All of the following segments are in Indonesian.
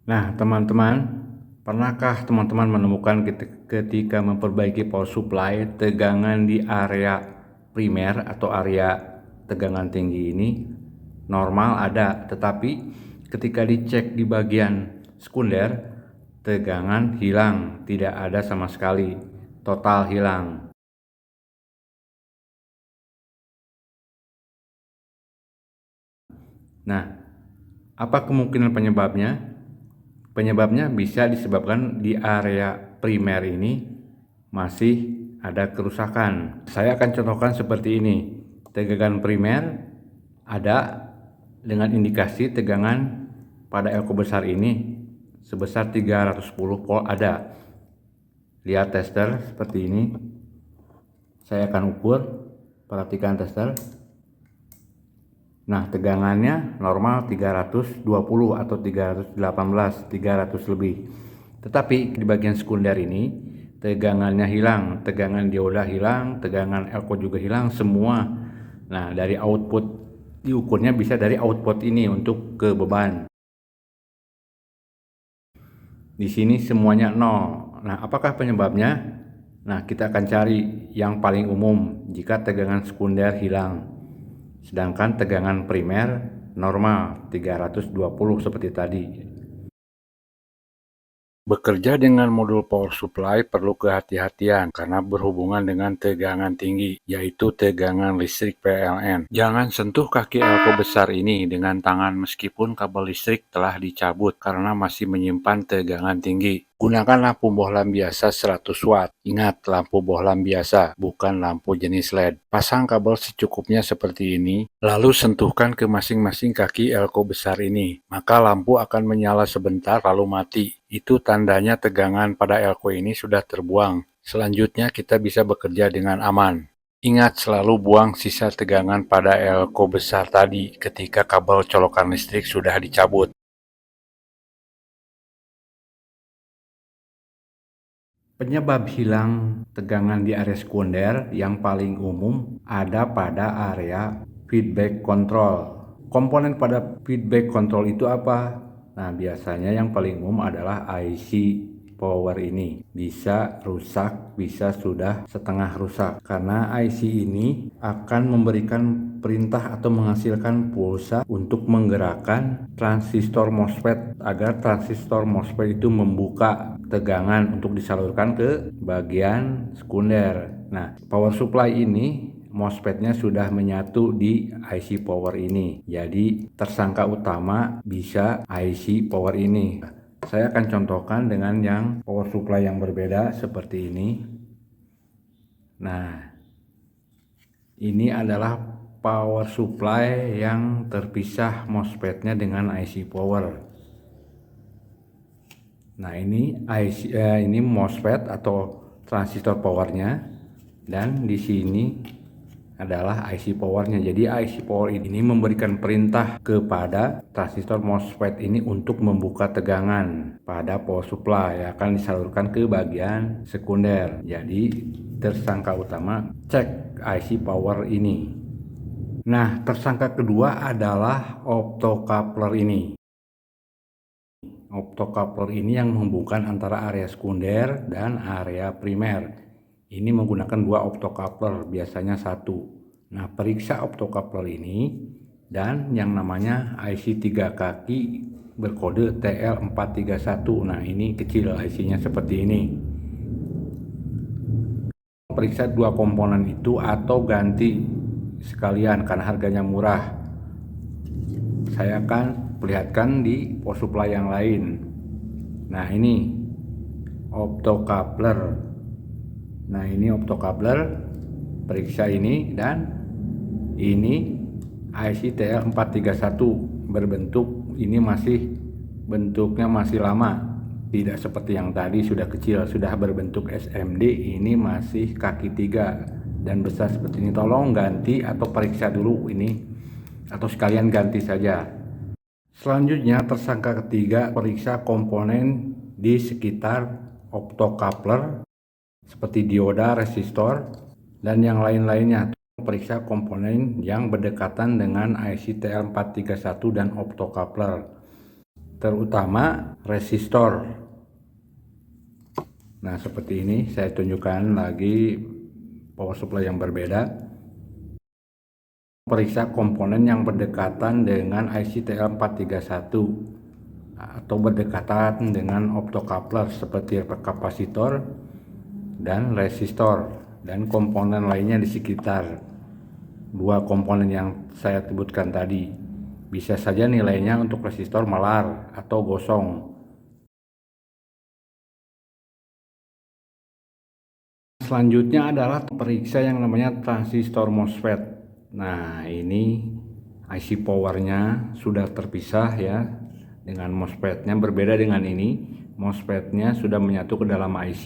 Nah, teman-teman, pernahkah teman-teman menemukan ketika memperbaiki power supply tegangan di area primer atau area tegangan tinggi ini normal ada, tetapi ketika dicek di bagian sekunder, tegangan hilang, tidak ada sama sekali, total hilang. Nah, apa kemungkinan penyebabnya? Penyebabnya bisa disebabkan di area primer ini masih ada kerusakan. Saya akan contohkan seperti ini. Tegangan primer ada dengan indikasi tegangan pada elko besar ini sebesar 310 volt ada. Lihat tester seperti ini. Saya akan ukur, perhatikan tester. Nah, tegangannya normal 320 atau 318, 300 lebih. Tetapi di bagian sekunder ini tegangannya hilang, tegangan dioda hilang, tegangan elko juga hilang semua. Nah, dari output diukurnya bisa dari output ini untuk ke beban. Di sini semuanya nol. Nah, apakah penyebabnya? Nah, kita akan cari yang paling umum jika tegangan sekunder hilang. Sedangkan tegangan primer normal 320 seperti tadi. Bekerja dengan modul power supply perlu kehati-hatian karena berhubungan dengan tegangan tinggi, yaitu tegangan listrik PLN. Jangan sentuh kaki elko besar ini dengan tangan meskipun kabel listrik telah dicabut karena masih menyimpan tegangan tinggi. Gunakan lampu bohlam biasa 100 watt. Ingat, lampu bohlam biasa, bukan lampu jenis LED. Pasang kabel secukupnya seperti ini, lalu sentuhkan ke masing-masing kaki elko besar ini. Maka lampu akan menyala sebentar lalu mati. Itu tandanya tegangan pada elko ini sudah terbuang. Selanjutnya kita bisa bekerja dengan aman. Ingat selalu buang sisa tegangan pada elko besar tadi ketika kabel colokan listrik sudah dicabut. Penyebab hilang tegangan di area sekunder yang paling umum ada pada area feedback control. Komponen pada feedback control itu apa? Nah, biasanya yang paling umum adalah IC power ini. Bisa rusak, bisa sudah setengah rusak. Karena IC ini akan memberikan perintah atau menghasilkan pulsa untuk menggerakkan transistor MOSFET agar transistor MOSFET itu membuka tegangan untuk disalurkan ke bagian sekunder. Nah, power supply ini MOSFET-nya sudah menyatu di IC power ini. Jadi tersangka utama bisa IC power ini. Saya akan contohkan dengan yang power supply yang berbeda seperti ini. Nah, ini adalah power supply yang terpisah MOSFET-nya dengan IC power. Nah, ini MOSFET atau transistor powernya, dan di sini adalah IC powernya. Jadi IC power ini memberikan perintah kepada transistor MOSFET ini untuk membuka tegangan pada power supply yang akan disalurkan ke bagian sekunder. Jadi tersangka utama cek IC power ini. Nah, tersangka kedua adalah optocoupler ini. Optocoupler ini yang menghubungkan antara area sekunder dan area primer. Ini menggunakan dua optocoupler, biasanya satu. Nah, periksa optocoupler ini dan yang namanya IC 3 kaki berkode TL431. Nah, ini kecil IC-nya seperti ini. Periksa dua komponen itu atau ganti sekalian karena harganya murah. Saya akan perlihatkan di power supply yang lain. Nah, ini optocoupler. Nah, ini optocoupler, periksa ini, dan ini IC TL431 berbentuk ini bentuknya masih lama, tidak seperti yang tadi sudah kecil, sudah berbentuk SMD. Ini masih kaki 3 dan besar seperti ini. Tolong ganti atau periksa dulu ini, atau sekalian ganti saja. Selanjutnya tersangka ketiga, periksa komponen di sekitar optocoupler seperti dioda, resistor, dan yang lain-lainnya. Periksa komponen yang berdekatan dengan IC TL431 dan optocoupler. terutama resistor. Nah, seperti ini saya tunjukkan lagi power supply yang berbeda. Periksa komponen yang berdekatan dengan IC TL431 atau berdekatan dengan optocoupler seperti kapasitor dan resistor dan komponen lainnya di sekitar dua komponen yang saya sebutkan tadi. Bisa saja nilainya untuk resistor malar atau gosong. Selanjutnya adalah periksa yang namanya transistor MOSFET. Nah, ini IC powernya sudah terpisah ya dengan MOSFET-nya. Berbeda dengan ini, MOSFET-nya sudah menyatu ke dalam IC.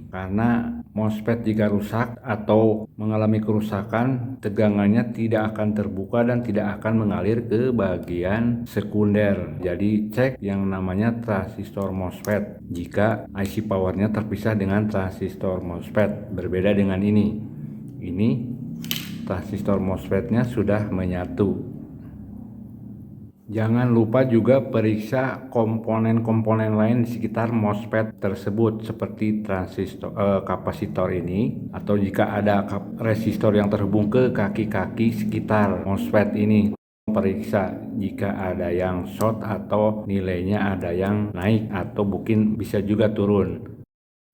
Karena MOSFET jika rusak atau mengalami kerusakan, tegangannya tidak akan terbuka dan tidak akan mengalir ke bagian sekunder. Jadi cek yang namanya transistor MOSFET jika IC powernya terpisah dengan transistor MOSFET. Berbeda dengan ini. Ini transistor MOSFET-nya sudah menyatu. Jangan lupa juga periksa komponen-komponen lain di sekitar MOSFET tersebut seperti kapasitor ini, atau jika ada resistor yang terhubung ke kaki-kaki sekitar MOSFET ini. Periksa jika ada yang short atau nilainya ada yang naik atau mungkin bisa juga turun.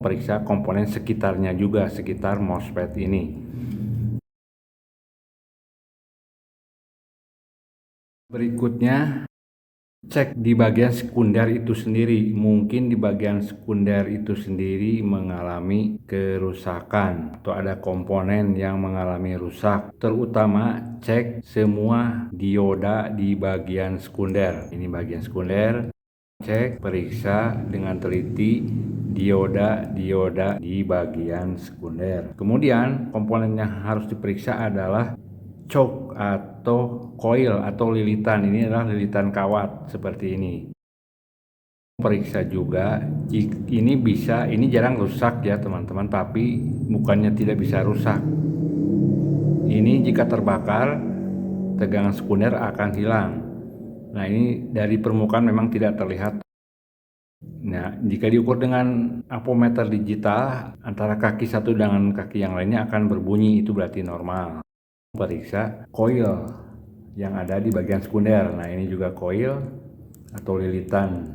Periksa komponen sekitarnya juga, sekitar MOSFET ini. Berikutnya, cek di bagian sekunder itu sendiri. Mungkin di bagian sekunder itu sendiri mengalami kerusakan atau ada komponen yang mengalami rusak. Terutama cek semua dioda di bagian sekunder. Ini bagian sekunder. Cek, periksa dengan teliti dioda di bagian sekunder. Kemudian komponen yang harus diperiksa adalah choke atau coil atau lilitan. Ini adalah lilitan kawat seperti ini. Periksa juga ini jarang rusak ya teman-teman, tapi bukannya tidak bisa rusak. Ini jika terbakar tegangan sekunder akan hilang. Nah, ini dari permukaan memang tidak terlihat. Nah, jika diukur dengan ampermeter digital, antara kaki satu dengan kaki yang lainnya akan berbunyi, itu berarti normal. Periksa coil yang ada di bagian sekunder. Nah, ini juga coil atau lilitan.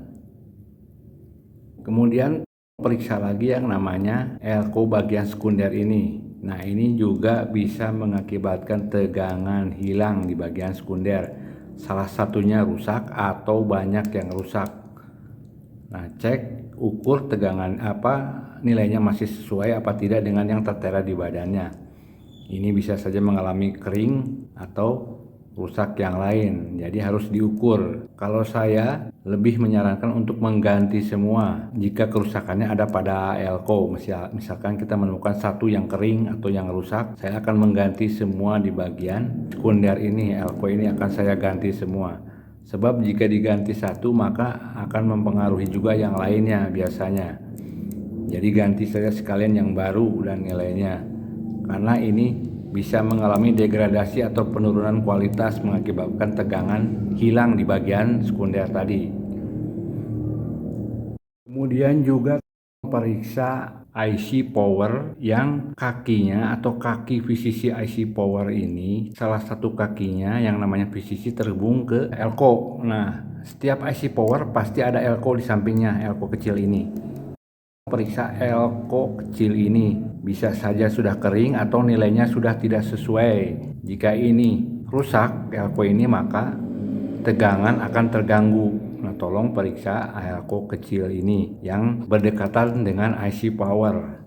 Kemudian periksa lagi yang namanya elko bagian sekunder ini. Nah, ini juga bisa mengakibatkan tegangan hilang di bagian sekunder. Salah satunya rusak atau banyak yang rusak. Nah, cek ukur tegangan nilainya masih sesuai apa tidak dengan yang tertera di badannya. Ini bisa saja mengalami kering atau rusak yang lain, jadi harus diukur. Kalau saya lebih menyarankan untuk mengganti semua jika kerusakannya ada pada elko. Misalkan kita menemukan satu yang kering atau yang rusak, saya akan mengganti semua di bagian sekunder ini. Elko ini akan saya ganti semua. Sebab jika diganti satu maka akan mempengaruhi juga yang lainnya biasanya. Jadi ganti saja sekalian yang baru dan nilainya. Karena ini bisa mengalami degradasi atau penurunan kualitas mengakibatkan tegangan hilang di bagian sekunder tadi. Kemudian juga periksa IC power yang kakinya atau kaki VCC IC power ini, salah satu kakinya yang namanya VCC terhubung ke elko. Nah, setiap IC power pasti ada elko di sampingnya, elko kecil ini. Periksa elko kecil ini, bisa saja sudah kering atau nilainya sudah tidak sesuai. Jika ini rusak elko ini, maka tegangan akan terganggu. Nah, tolong periksa elko kecil ini yang berdekatan dengan IC power.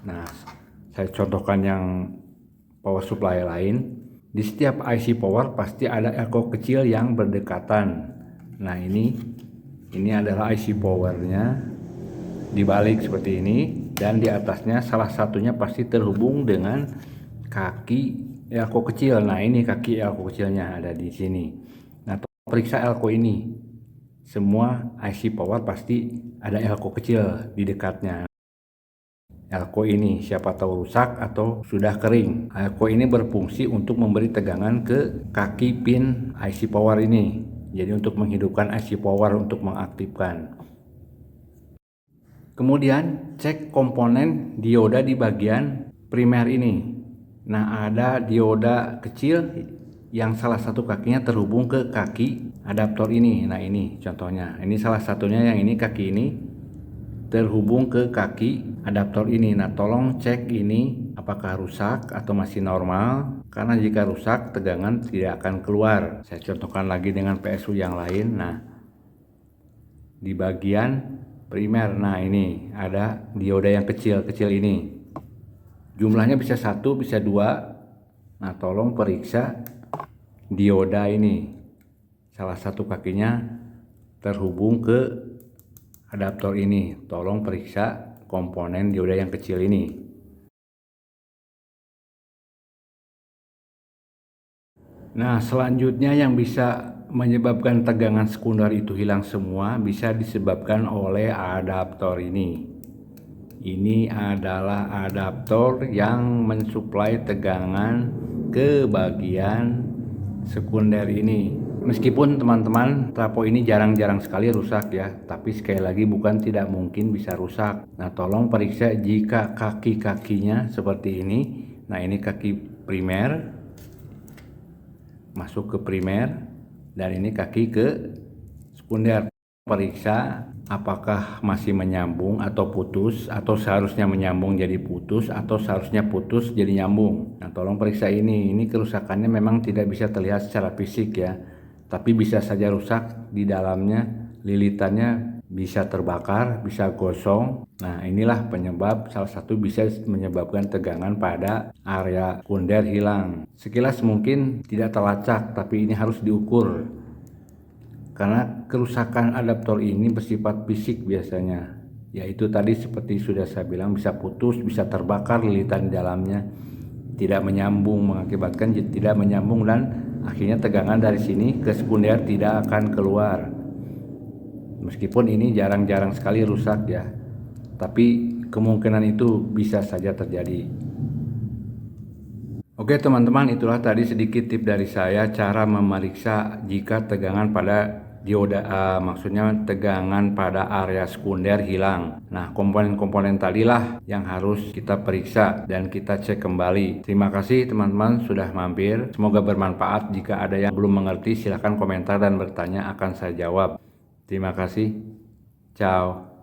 Nah, saya contohkan yang power supply lain. Di setiap IC power pasti ada elko kecil yang berdekatan. Nah, ini adalah IC powernya dibalik seperti ini, dan di atasnya salah satunya pasti terhubung dengan kaki elko kecil. Nah, ini kaki elko kecilnya ada di sini. Nah, periksa elko ini. Semua IC power pasti ada elko kecil di dekatnya. Elko ini siapa tahu rusak atau sudah kering. Elko ini berfungsi untuk memberi tegangan ke kaki pin IC power ini. Jadi untuk menghidupkan IC power untuk mengaktifkan. Kemudian cek komponen dioda di bagian primer ini. Nah, ada dioda kecil yang salah satu kakinya terhubung ke kaki adaptor ini. Nah, ini contohnya. Ini salah satunya, yang ini kaki ini terhubung ke kaki adaptor ini. Nah, tolong cek ini apakah rusak atau masih normal, karena jika rusak tegangan tidak akan keluar. Saya contohkan lagi dengan PSU yang lain. Nah, di bagian primer, nah ini ada dioda yang kecil-kecil ini, jumlahnya bisa 1 bisa 2. Nah, tolong periksa dioda ini, salah satu kakinya terhubung ke adaptor ini. Tolong periksa komponen dioda yang kecil ini. Nah, selanjutnya yang bisa menyebabkan tegangan sekunder itu hilang semua bisa disebabkan oleh adaptor ini. Ini adalah adaptor yang mensuplai tegangan ke bagian sekunder ini. Meskipun teman-teman, trafo ini jarang-jarang sekali rusak ya, tapi sekali lagi bukan tidak mungkin bisa rusak. Nah, tolong periksa jika kaki-kakinya seperti ini. Nah, ini kaki primer masuk ke primer, dan ini kaki ke sekunder. Periksa apakah masih menyambung atau putus, atau seharusnya menyambung jadi putus, atau seharusnya putus jadi nyambung. Nah, tolong periksa ini kerusakannya memang tidak bisa terlihat secara fisik ya, tapi bisa saja rusak di dalamnya, lilitannya bisa terbakar, bisa gosong. Nah, inilah penyebab, salah satu bisa menyebabkan tegangan pada area sekunder hilang. Sekilas mungkin tidak terlacak, tapi ini harus diukur, karena kerusakan adaptor ini bersifat fisik biasanya, yaitu tadi seperti sudah saya bilang, bisa putus, bisa terbakar lilitan di dalamnya, tidak menyambung, mengakibatkan tidak menyambung, dan akhirnya tegangan dari sini ke sekunder tidak akan keluar. Meskipun ini jarang-jarang sekali rusak ya, tapi kemungkinan itu bisa saja terjadi. Oke teman-teman, itulah tadi sedikit tip dari saya cara memeriksa jika tegangan pada dioda, maksudnya tegangan pada area sekunder hilang. Nah, komponen-komponen tadilah yang harus kita periksa dan kita cek kembali. Terima kasih teman-teman sudah mampir. Semoga bermanfaat. Jika ada yang belum mengerti, silahkan komentar dan bertanya, akan saya jawab. Terima kasih. Ciao.